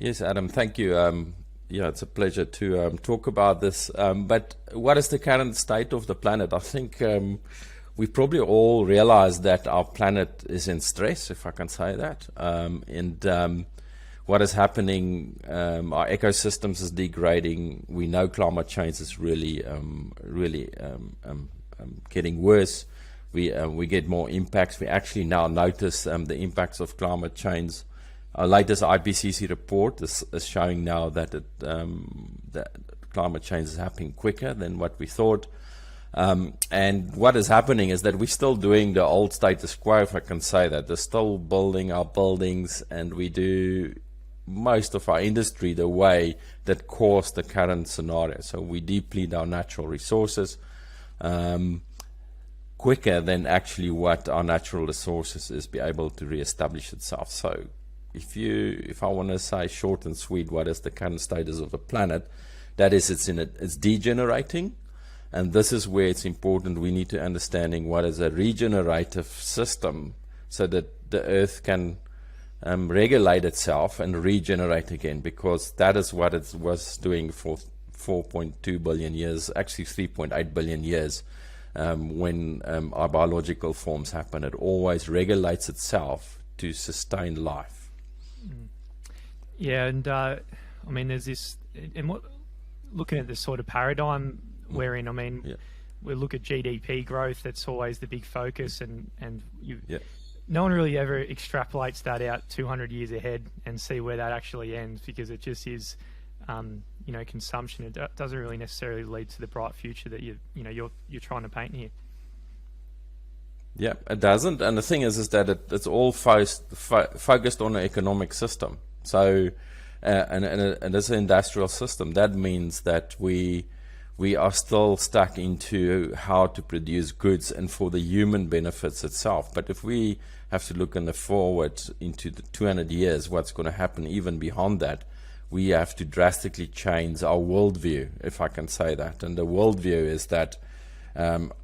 Yes, Adam, thank you. Yeah, it's a pleasure to talk about this. But what is the current state of the planet? I think we probably all realize that our planet is in stress, if I can say that. And what is happening, our ecosystems is degrading. We know climate change is really getting worse. We get more impacts. We actually now notice the impacts of climate change. Our latest IPCC report is showing now that that climate change is happening quicker than what we thought. And what is happening is that we're still doing the old status quo, if I can say that. They're still building our buildings, and we do most of our industry the way that caused the current scenario. So we deplete our natural resources quicker than actually what our natural resources is be able to reestablish itself. So if I want to say short and sweet, what is the current status of the planet? That is, it's degenerating, and this is where it's important. We need to understanding what is a regenerative system, so that the Earth can regulate itself and regenerate again, because that is what it was doing for 4.2 billion years, actually 3.8 billion years. When our biological forms happen, it always regulates itself to sustain life. Yeah, and I mean, there's this, and what, looking at this sort of paradigm we're in, I mean, we look at GDP growth, that's always the big focus, and no one really ever extrapolates that out 200 years ahead and see where that actually ends, because it just is, you know, consumption. It doesn't really necessarily lead to the bright future that you're trying to paint here. Yeah, it doesn't. And the thing is that it's all focused on an economic system. So, and it's an industrial system. That means that we are still stuck into how to produce goods and for the human benefits itself. But if we have to look in the forward into the 200 years, what's going to happen even beyond that, we have to drastically change our worldview, if I can say that. And the worldview is that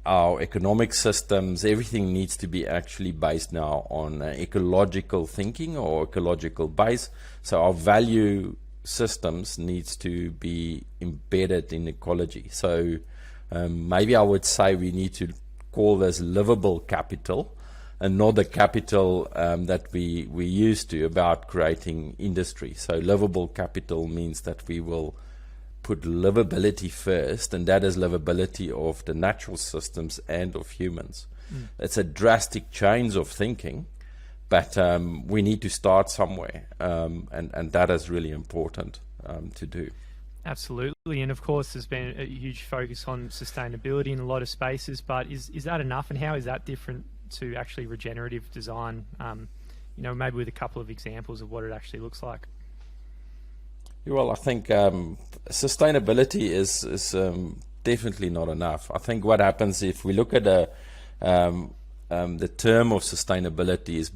our economic systems, everything needs to be actually based now on ecological thinking or ecological base. So our value systems needs to be embedded in ecology. So maybe I would say we need to call this livable capital, and not the capital that we used to about creating industry. So livable capital means that we will put livability first, and that is livability of the natural systems and of humans. It's a drastic change of thinking, but we need to start somewhere, and that is really important to do. Absolutely, and of course there's been a huge focus on sustainability in a lot of spaces, but is that enough, and how is that different to actually regenerative design? You know, maybe with a couple of examples of what it actually looks like. Well, I think sustainability is definitely not enough. I think what happens if we look at the term of sustainability is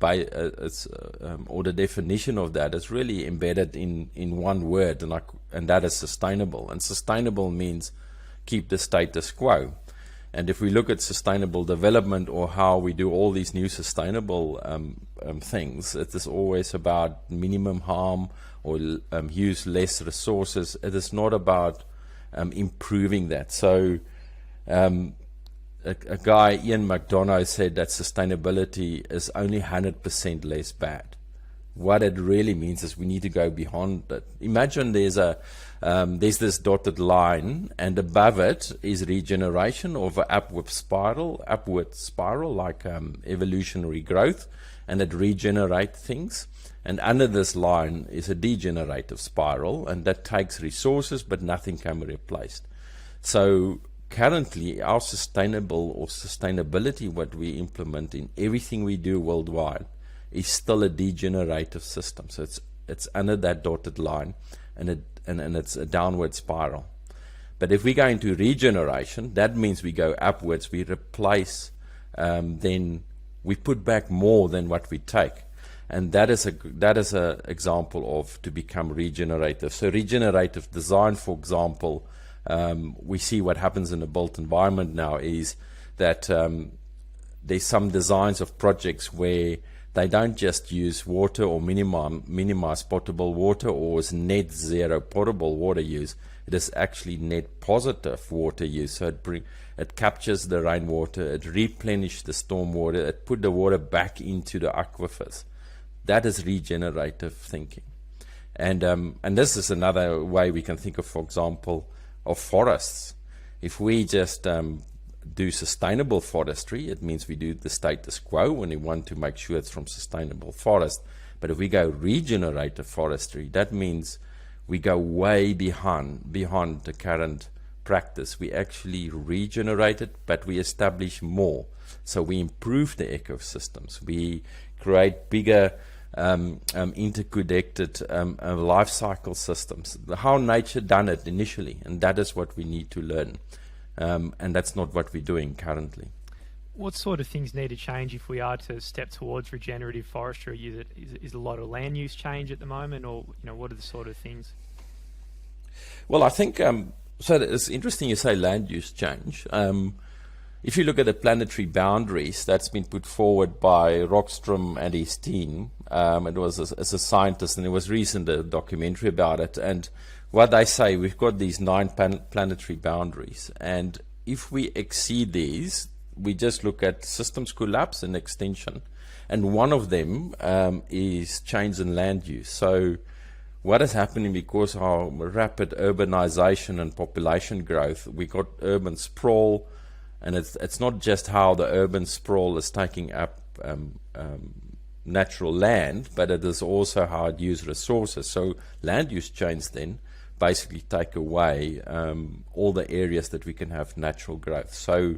or the definition of that is really embedded in one word, and that is sustainable. And sustainable means keep the status quo. And if we look at sustainable development, or how we do all these new sustainable things, it is always about minimum harm, or use less resources. It is not about improving that. So a guy, Ian McDonough, said that sustainability is only 100% less bad. What it really means is we need to go beyond it. Imagine there's this dotted line, and above it is regeneration of an upward spiral, like evolutionary growth, and it regenerates things. And under this line is a degenerative spiral, and that takes resources, but nothing can be replaced. So currently, our sustainability, what we implement in everything we do worldwide, is still a degenerative system. So it's under that dotted line, and it's a downward spiral. But if we go into regeneration, that means we go upwards, we replace, then we put back more than what we take. And that is a example of to become regenerative. So regenerative design, for example, we see what happens in the built environment now is that there's some designs of projects where they don't just use water or minimize potable water or is net zero potable water use. It is actually net positive water use. So it captures the rainwater, it replenishes the storm water, it put the water back into the aquifers. That is regenerative thinking. And this is another way we can think of, for example, of forests. If we just do sustainable forestry, it means we do the status quo and we want to make sure it's from sustainable forest. But if we go regenerative forestry, that means we go way beyond the current practice. We actually regenerate it, but we establish more. So we improve the ecosystems. We create bigger interconnected life cycle systems. How nature done it initially, and that is what we need to learn. And that's not what we're doing currently. What sort of things need to change if we are to step towards regenerative forestry? Is a lot of land use change at the moment, or what are the sort of things? Well, I think so. It's interesting you say land use change. If you look at the planetary boundaries that's been put forward by Rockstrom and his team, it was as a scientist, and there was recent a documentary about it. And what they say, we've got these 9 planetary boundaries, and if we exceed these, we just look at systems collapse and extinction, and one of them is change in land use. So what is happening because of our rapid urbanization and population growth, we got urban sprawl, and it's not just how the urban sprawl is taking up natural land, but it is also how it uses resources. So land use change then basically take away all the areas that we can have natural growth. So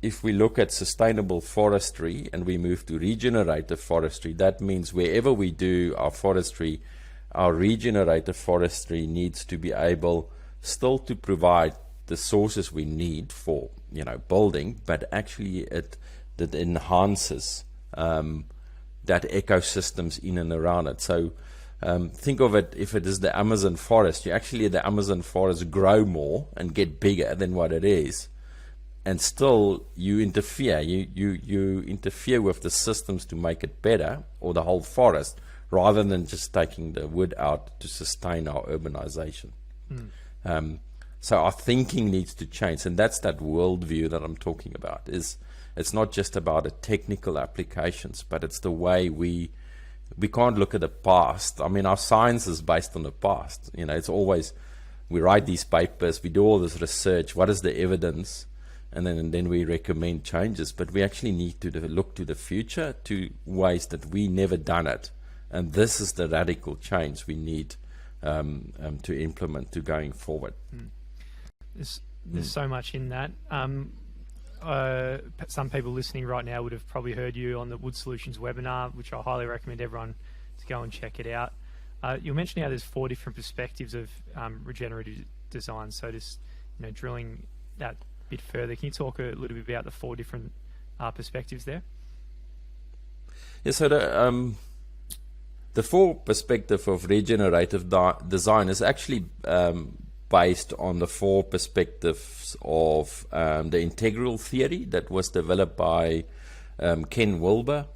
if we look at sustainable forestry and we move to regenerative forestry, that means wherever we do our forestry, our regenerative forestry needs to be able still to provide the sources we need for building, but actually it enhances that ecosystems in and around it. So think of it, if it is the Amazon forest, the Amazon forest grow more and get bigger than what it is, and still you interfere with the systems to make it better, or the whole forest, rather than just taking the wood out to sustain our urbanization. So our thinking needs to change, and that's that worldview that I'm talking about. It's not just about the technical applications, but it's the way we can't look at the past. I mean, our science is based on the past. It's always, we write these papers, we do all this research, what is the evidence, and then we recommend changes. But we actually need to look to the future, to ways that we never done it. And this is the radical change we need to implement to going forward. There's so much in that. Some people listening right now would have probably heard you on the Wood Solutions webinar, which I highly recommend everyone to go and check it out. You mentioned how there's 4 different perspectives of regenerative design. So just drilling that bit further, can you talk a little bit about the 4 different perspectives there? Yeah. So the 4 perspective of regenerative design is actually based on the 4 perspectives of the integral theory that was developed by Ken Wilber.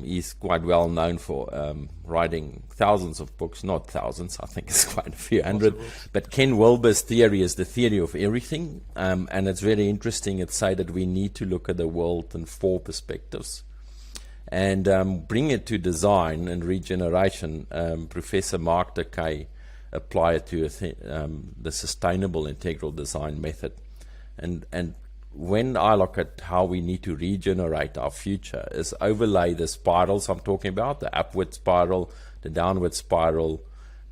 He's quite well known for writing thousands of books, not thousands, I think it's quite a few hundred. But Ken Wilber's theory is the theory of everything, and it's very interesting. It says that we need to look at the world in 4 perspectives. And bring it to design and regeneration. Professor Mark Takei apply it to the sustainable integral design method. And when I look at how we need to regenerate our future, is overlay the spirals I'm talking about, the upward spiral, the downward spiral,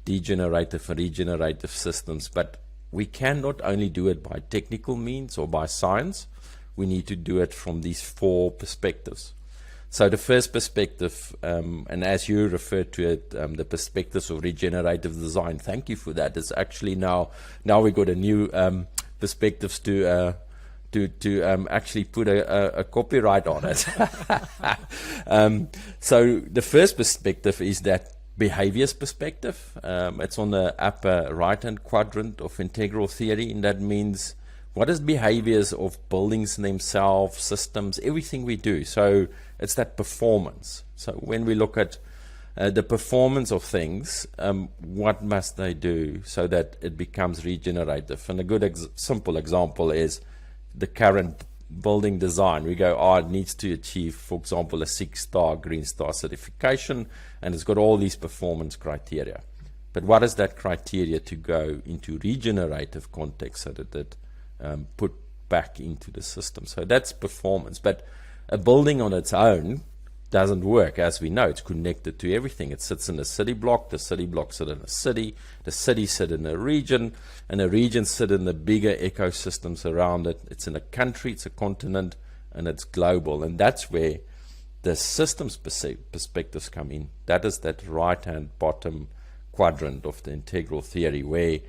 degenerative and regenerative systems. But we can not only do it by technical means or by science, we need to do it from these 4 perspectives. So the first perspective, and as you referred to it, the perspectives of regenerative design, thank you for that. It's actually now we got a new perspectives to actually put a copyright on it. So the first perspective is that behaviors perspective. It's on the upper right-hand quadrant of integral theory, and that means what is behaviors of buildings themselves, systems, everything we do. So it's that performance. So when we look at the performance of things, what must they do so that it becomes regenerative? And a good simple example is the current building design. We go, it needs to achieve, for example, a 6-star Green Star certification, and it's got all these performance criteria. But what is that criteria to go into regenerative context so that it put back into the system? So that's performance. But a building on its own doesn't work. As we know, it's connected to everything. It sits in a city block, the city block sits in a city, the city sits in a region, and a region sits in the bigger ecosystems around it. It's in a country, it's a continent, and it's global. And that's where the systems perspectives come in. That is that right-hand bottom quadrant of the integral theory, where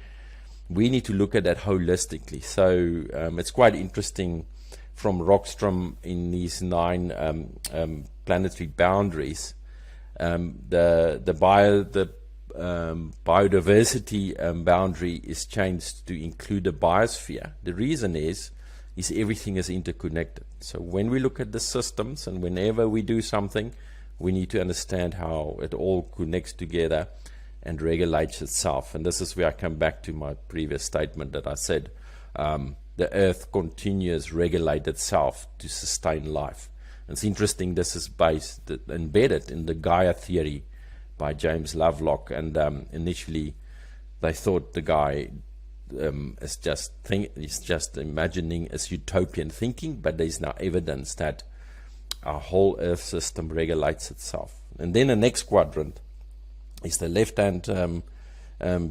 we need to look at that holistically. So it's quite interesting from Rockstrom in these 9 planetary boundaries. The biodiversity boundary is changed to include the biosphere. The reason is everything is interconnected. So when we look at the systems and whenever we do something, we need to understand how it all connects together and regulates itself. And this is where I come back to my previous statement that I said, the earth continues regulate itself to sustain life. And it's interesting, this is embedded in the Gaia theory by James Lovelock, and initially they thought the guy is just imagining, is utopian thinking, but there's now evidence that our whole earth system regulates itself. And then the next quadrant is the left-hand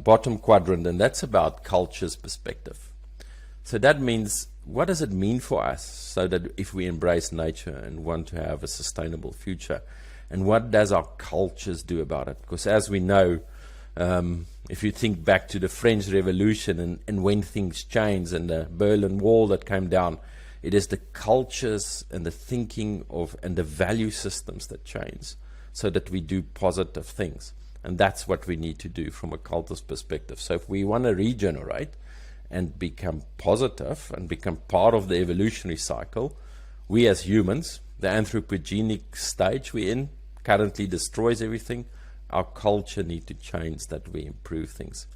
bottom quadrant, and that's about culture's perspective. So that means, what does it mean for us so that if we embrace nature and want to have a sustainable future, and what does our cultures do about it? Because as we know, if you think back to the French Revolution and when things changed and the Berlin Wall that came down, it is the cultures and the thinking and the value systems that change so that we do positive things. And that's what we need to do from a culture's perspective. So if we want to regenerate and become positive and become part of the evolutionary cycle, we as humans, the anthropogenic stage we're in, currently destroys everything. Our culture need to change that we improve things.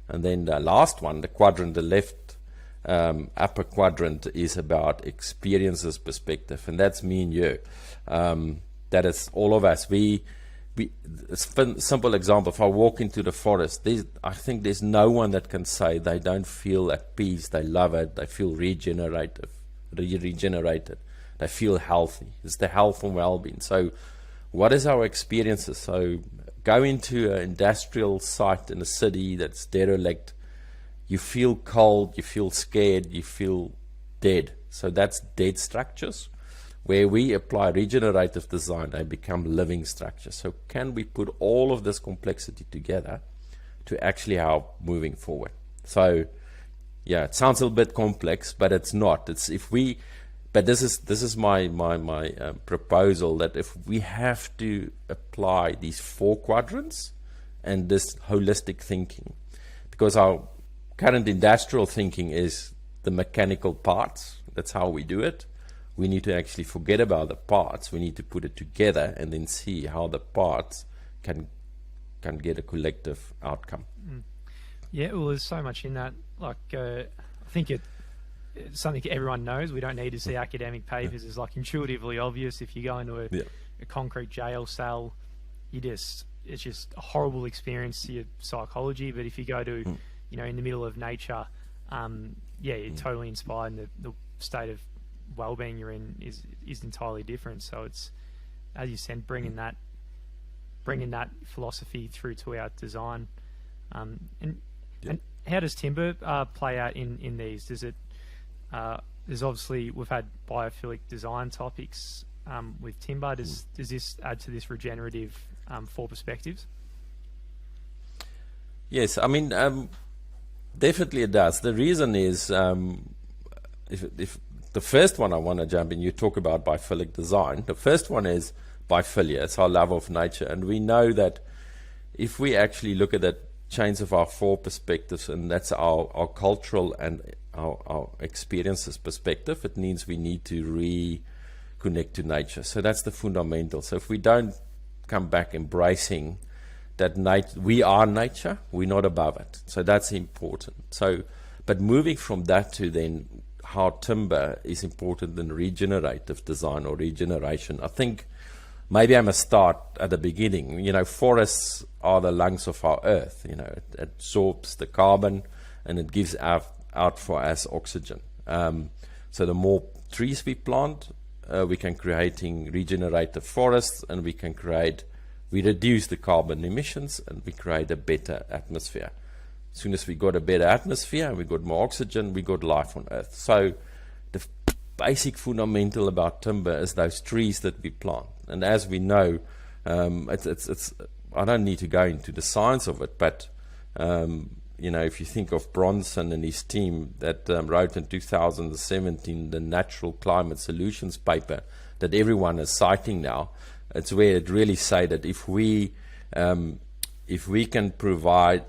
And then the last one, the quadrant, the left upper quadrant, is about experiences perspective, and that's me and you. That is all of us. It's a simple example. If I walk into the forest, I think there's no one that can say they don't feel at peace, they love it, they feel regenerated, they feel healthy. It's the health and well-being. So what is our experiences? So go into an industrial site in a city that's derelict, you feel cold, you feel scared, you feel dead. So that's dead structures. Where we apply regenerative design, they become living structures. So can we put all of this complexity together to actually help moving forward? So yeah, it sounds a little bit complex, but it's not. But this is my proposal, that if we have to apply these 4 quadrants and this holistic thinking, because our current industrial thinking is the mechanical parts, that's how we do it. We need to actually forget about the parts. We need to put it together and then see how the parts can get a collective outcome. Yeah, well, there's so much in that. Like, I think it's something everyone knows. We don't need to see academic papers. It's like intuitively obvious. If you go into a concrete jail cell, it's just a horrible experience to your psychology. But if you go to, in the middle of nature, you're totally inspired, and the state of well-being you're in is entirely different. So it's, as you said, bringing that philosophy through to our design. And how does timber play out in these? Does it? There's obviously, we've had biophilic design topics with timber. Does this add to this regenerative 4 perspectives? Yes, I mean, definitely it does. The reason is, if the first one I want to jump in, you talk about biophilic design. The first one is biophilia. It's our love of nature. And we know that if we actually look at that chains of our 4 perspectives, and that's our cultural and our experiences perspective, it means we need to connect to nature. So that's the fundamental. So if we don't come back embracing that we are nature, we're not above it. So that's important. So, but moving from that to then how timber is important in regenerative design or regeneration, I think maybe I must start at the beginning. You know, forests are the lungs of our earth. You know, it absorbs the carbon and it gives out for us oxygen. So the more trees we plant, we can creating regenerative forests, and we reduce the carbon emissions, and we create a better atmosphere. As soon as we got a better atmosphere, we got more oxygen, we got life on Earth. So the basic fundamental about timber is those trees that we plant. And as we know, it's I don't need to go into the science of it, but you know, if you think of Bronson and his team that wrote in 2017 the Natural Climate Solutions paper that everyone is citing now, it's where it really say that if we can provide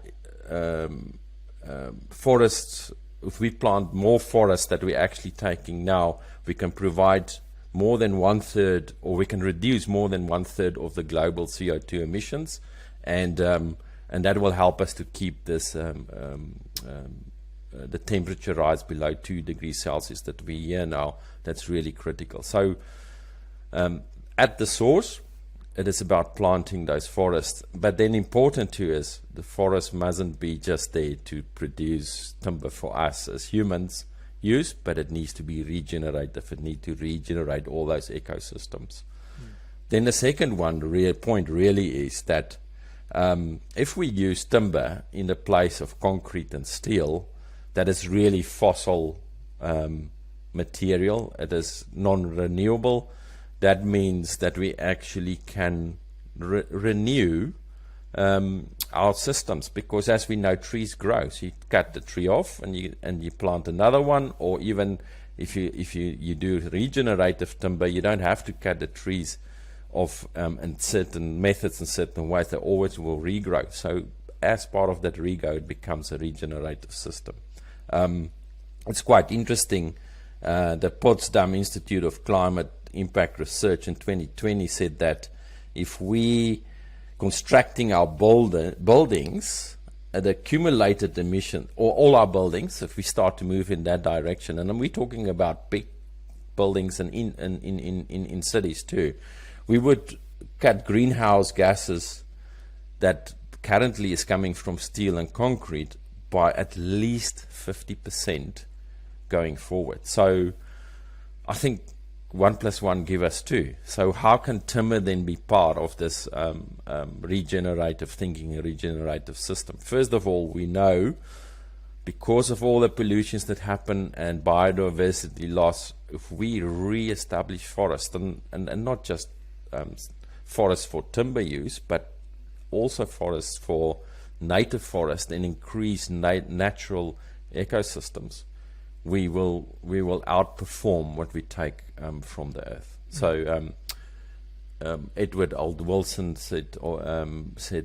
forests, if we plant more forests that we're actually taking now, we can provide more than 1/3, or we can reduce more than 1/3 of the global CO2 emissions, and that will help us to keep this the temperature rise below 2 degrees Celsius that we hear now. That's really critical. So at the source, it is about planting those forests, but then important too is the forest mustn't be just there to produce timber for us as humans use, but it needs to be regenerative. It needs to regenerate all those ecosystems. Then the second point really is that if we use timber in the place of concrete and steel, that is really fossil material. It is non-renewable. That means that we actually can renew our systems, because as we know, trees grow. So you cut the tree off and you plant another one, or even if you do regenerative timber, you don't have to cut the trees off in certain methods and certain ways. They always will regrow. So as part of that regrow, it becomes a regenerative system. It's quite interesting. The Potsdam Institute of Climate Impact Research in 2020 said that if we constructing our buildings, the accumulated emission, or all our buildings, if we start to move in that direction, and then we're talking about big buildings and in cities too, we would cut greenhouse gases that currently is coming from steel and concrete by at least 50% going forward. So I think 1 + 1 give us 2. So how can timber then be part of this regenerative thinking, a regenerative system? First of all, we know because of all the pollutions that happen and biodiversity loss, if we re-establish forests, and not just forests for timber use, but also forests for native forests, and increase natural ecosystems, we will outperform what we take from the earth. So Edward Wilson said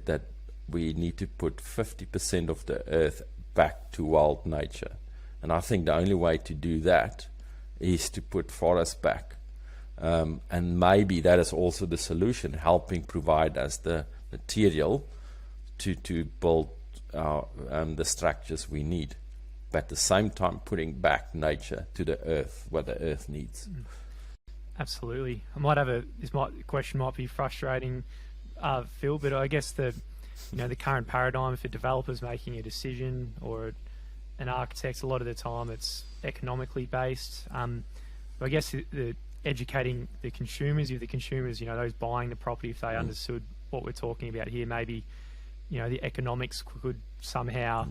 that we need to put 50% of the earth back to wild nature, and I think the only way to do that is to put forests back, and maybe that is also the solution, helping provide us the material to build the structures we need, but at the same time putting back nature to the earth, what the earth needs. Absolutely. I might have question might be frustrating, Phil, but I guess the current paradigm for developers making a decision, or an architect, a lot of the time it's economically based. I guess the educating the consumers, those buying the property, if they understood what we're talking about here, maybe the economics could somehow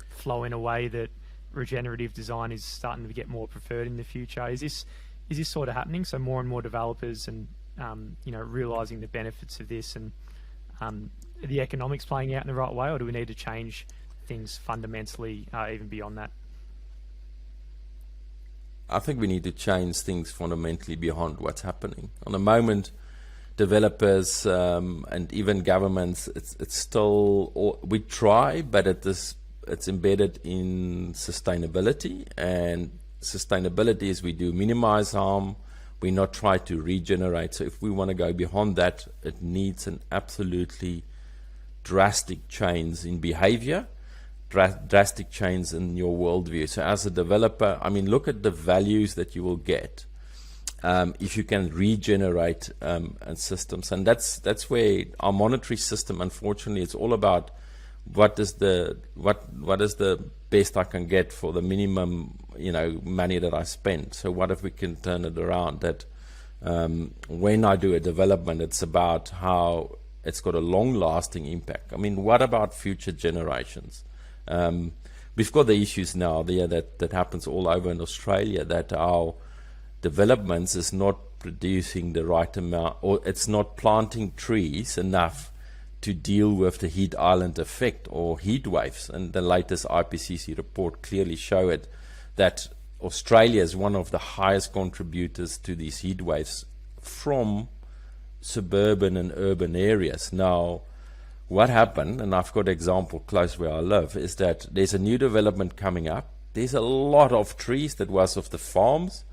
flow in a way that regenerative design is starting to get more preferred in the future. Is this sort of happening? So more and more developers and realizing the benefits of this, and the economics playing out in the right way, or do we need to change things fundamentally even beyond that? I think we need to change things fundamentally beyond what's happening. On the moment, developers and even governments, it's still, we try, but it's embedded in sustainability, and sustainability is we do minimize harm, we're not trying to regenerate. So if we want to go beyond that, it needs an absolutely drastic change in behavior, drastic change in your worldview. So as a developer, I mean, look at the values that you will get if you can regenerate systems. And that's where our monetary system, unfortunately, it's all about what is the best I can get for the minimum, money that I spend. So what if we can turn it around, that when I do a development, it's about how it's got a long-lasting impact. I mean, what about future generations? We've got the issues now there that happens all over in Australia, that our developments is not producing the right amount, or it's not planting trees enough to deal with the heat island effect or heat waves. And the latest IPCC report clearly show it, that Australia is one of the highest contributors to these heat waves from suburban and urban areas. Now, what happened, and I've got an example close where I live, is that there's a new development coming up. There's a lot of trees that was of the farms.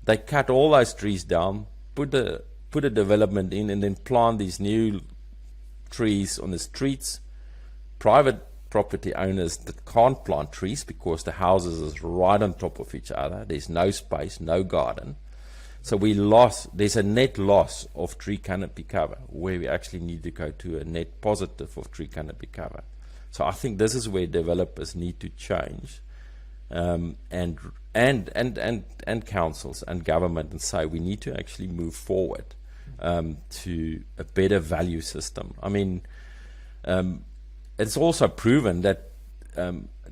They cut all those trees down, put a development in, and then plant these new trees on the streets. Private property owners that can't plant trees because the houses is right on top of each other. There's no space, no garden. So there's a net loss of tree canopy cover, where we actually need to go to a net positive of tree canopy cover. So I think this is where developers need to change, and councils and government, and say we need to actually move forward to a better value system. I mean, it's also proven that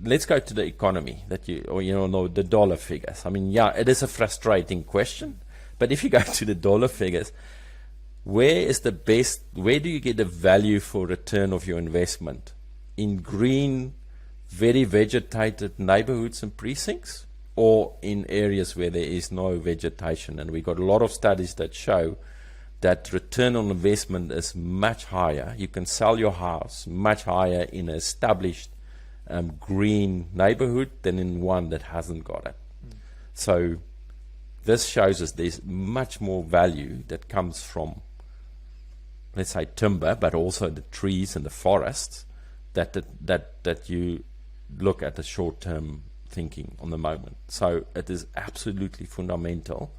let's go to the economy, the dollar figures. I mean, yeah, it is a frustrating question, but if you go to the dollar figures, where do you get the value for return of your investment? In green, very vegetated neighborhoods and precincts, or in areas where there is no vegetation? And we got a lot of studies that show that return on investment is much higher. You can sell your house much higher in an established green neighborhood than in one that hasn't got it. So this shows us there's much more value that comes from, let's say, timber, but also the trees and the forests, that you look at the short-term thinking on the moment. So it is absolutely fundamental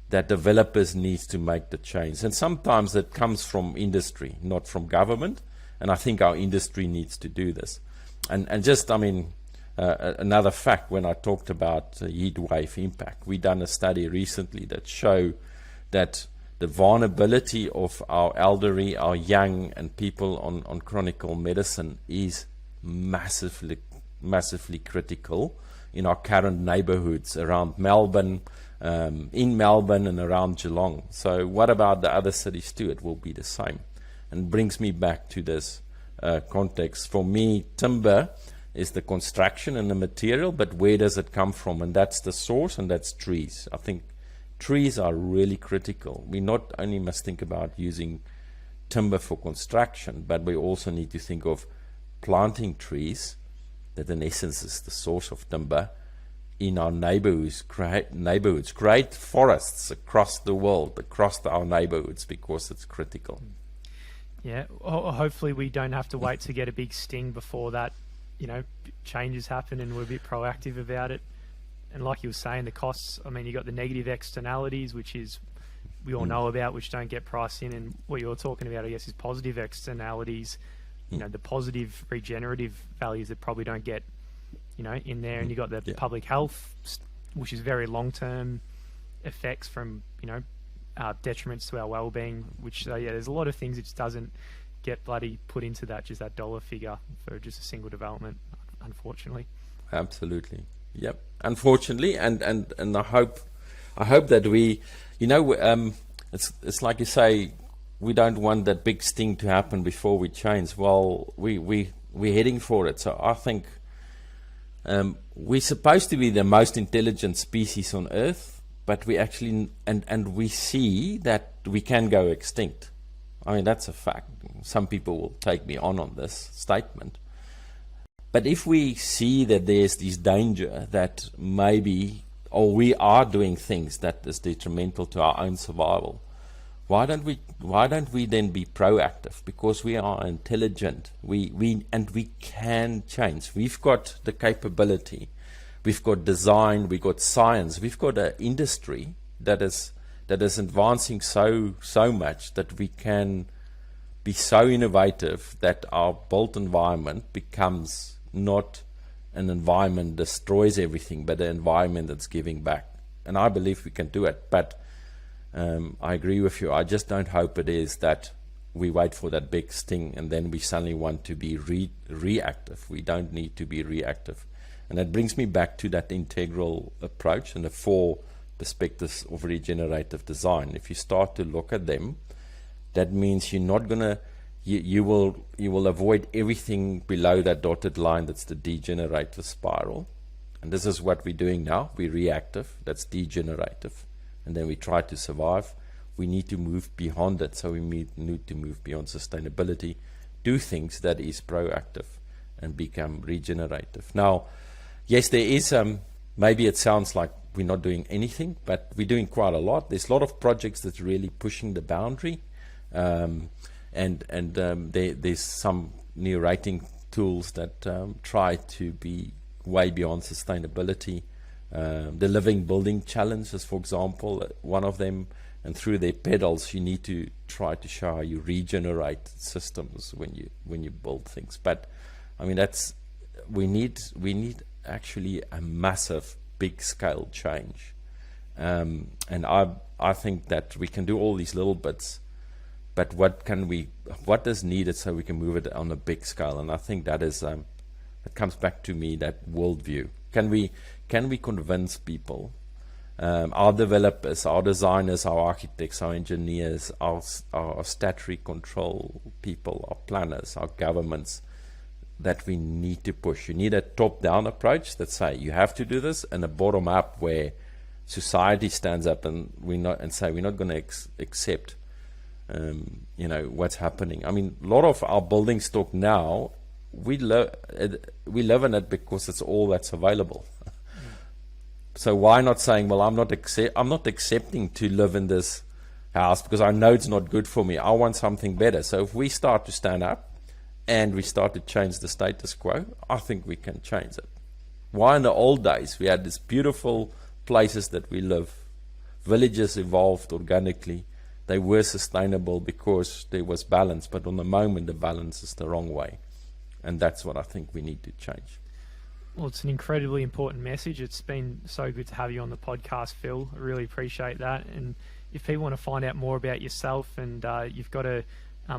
that developers need to make the change. And sometimes it comes from industry, not from government. And I think our industry needs to do this. And just, I mean, another fact, when I talked about heat wave impact, we done a study recently that show that the vulnerability of our elderly, our young, and people on chronic medicine is massively critical in our current neighborhoods around Melbourne, in Melbourne and around Geelong. So what about the other cities too? It will be the same. And brings me back to this context. For me, timber is the construction and the material, but where does it come from? And that's the source, and that's trees. I think trees are really critical. We not only must think about using timber for construction, but we also need to think of planting trees that in essence is the source of timber in our neighborhoods, create forests across the world, across our neighborhoods, because it's critical. Yeah, hopefully we don't have to wait to get a big sting before that, changes happen, and we're a bit proactive about it. And like you were saying, the costs, I mean, you got the negative externalities, which is we all know about, which don't get priced in. And what you're talking about, I guess, is positive externalities, the positive regenerative values that probably don't get, in there. And you got the public health, which is very long-term effects from, detriments to our well-being, which, there's a lot of things that just doesn't get bloody put into just that dollar figure for just a single development, unfortunately. Absolutely. Yep. Unfortunately, and I hope that we, it's like you say, we don't want that big sting to happen before we change. Well, we're heading for it. So I think we're supposed to be the most intelligent species on Earth, but we actually, and we see that we can go extinct. I mean, that's a fact. Some people will take me on this statement. But if we see that there's this danger that maybe or we are doing things that is detrimental to our own survival, why don't we then be proactive? Because we are intelligent, we can change. We've got the capability, we've got design, we've got science, we've got an industry that is advancing so much that we can be so innovative that our built environment becomes not an environment that destroys everything, but an environment that's giving back. And I believe we can do it, but I agree with you. I just don't hope it is that we wait for that big sting and then we suddenly want to be reactive. We don't need to be reactive. And that brings me back to that integral approach and the 4 perspectives of regenerative design. If you start to look at them, that means you're not going to, you will avoid everything below that dotted line. That's the degenerative spiral. And this is what we're doing now. We're reactive. That's degenerative. And then we try to survive. We need to move beyond it. So we need to move beyond sustainability, do things that is proactive and become regenerative. Now, yes, there is, maybe it sounds like we're not doing anything, but we're doing quite a lot. There's a lot of projects that's really pushing the boundary. There's some new rating tools that try to be way beyond sustainability. The Living Building Challenge is, for example, one of them, and through their pedals you need to try to show how you regenerate systems when you build things. But I mean, we need actually a massive big scale change, and I think that we can do all these little bits, but what is needed so we can move it on a big scale? And I think that is it comes back to me, that worldview. Can we convince people, our developers, our designers, our architects, our engineers, our statutory control people, our planners, our governments, that we need to push? You need a top-down approach that say you have to do this, and a bottom-up where society stands up and say we're not going to accept what's happening. I mean, a lot of our building stock now, we live in it because it's all that's available. So why not saying, well, I'm not accepting to live in this house because I know it's not good for me. I want something better. So if we start to stand up and we start to change the status quo, I think we can change it. Why in the old days we had these beautiful places that we live, villages evolved organically, they were sustainable because there was balance, but on the moment the balance is the wrong way. And that's what I think we need to change. Well, it's an incredibly important message. It's been so good to have you on the podcast, Phil. I really appreciate that. And if people want to find out more about yourself, and you've got a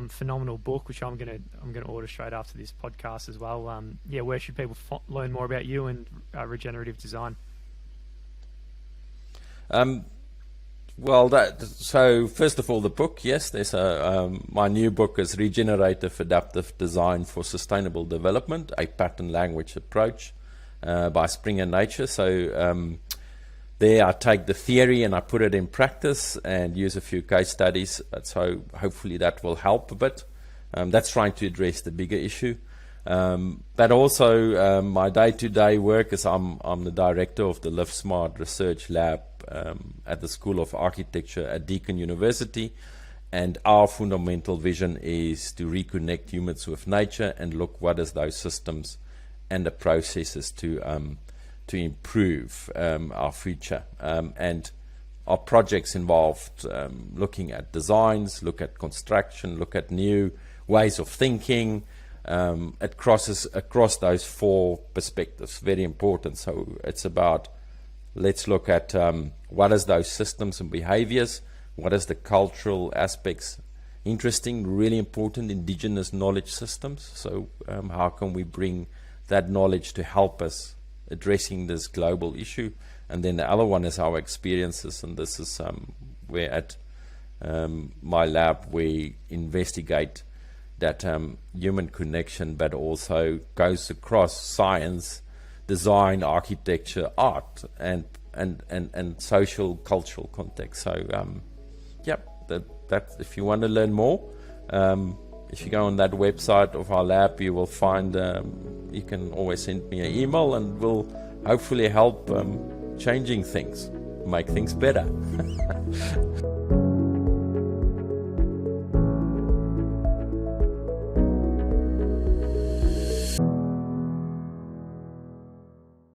phenomenal book, which I'm gonna order straight after this podcast as well. Where should people learn more about you and regenerative design? So first of all, the book, yes, there's my new book is Regenerative Adaptive Design for Sustainable Development, a Pattern Language Approach by Springer Nature. So there I take the theory and I put it in practice and use a few case studies. So hopefully that will help a bit. That's trying to address the bigger issue. But also my day-to-day work is I'm the director of the Live Smart Research Lab at the School of Architecture at Deakin University, and our fundamental vision is to reconnect humans with nature and look what is those systems and the processes to improve our future. And our projects involved looking at designs, look at construction, look at new ways of thinking. It crosses across those 4 perspectives, very important. So it's about, let's look at what is those systems and behaviors, what is the cultural aspects, interesting, really important, indigenous knowledge systems. So how can we bring that knowledge to help us addressing this global issue? And then the other one is our experiences, and this is where at my lab we investigate that human connection, but also goes across science, design, architecture, art, and social, cultural context. So, that if you want to learn more, if you go on that website of our lab, you will find, you can always send me an email, and we'll hopefully help changing things, make things better.